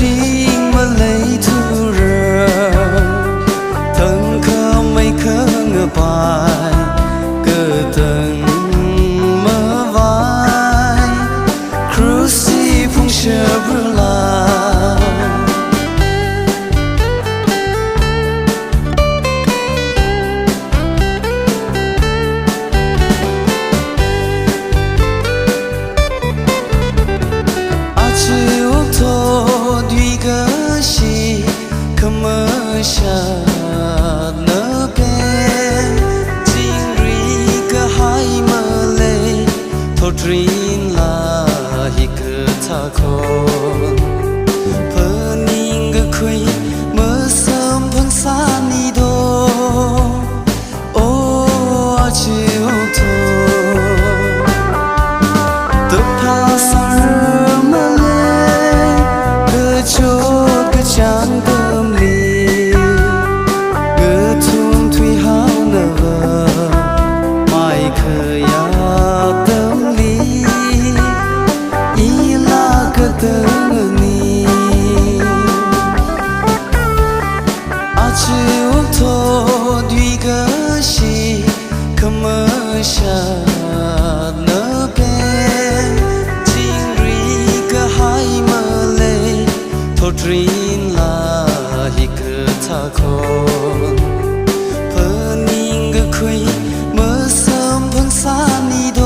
trình mà lấy thu rờ thân khơ mây khơ ngờ bài cơ từng mơ vai cruci phung sơ bơ la Sha nơ pe jing ri ka hai ma le tho trin la hi ka tha kho phe ning ga khoi mơ sam phang sa ni do o a chi o tho tu pha sa ma le ka cho ka chan tâm li Sha nơ pe jing ri ka hai ma le tho trin la hi ka tha kho phe ning ga khoi mơ sam phang sa ni do